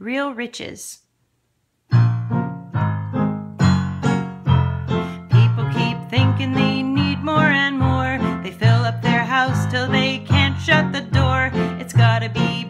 real riches. People keep thinking they need more and more. They fill up their house till they can't shut the door. It's gotta be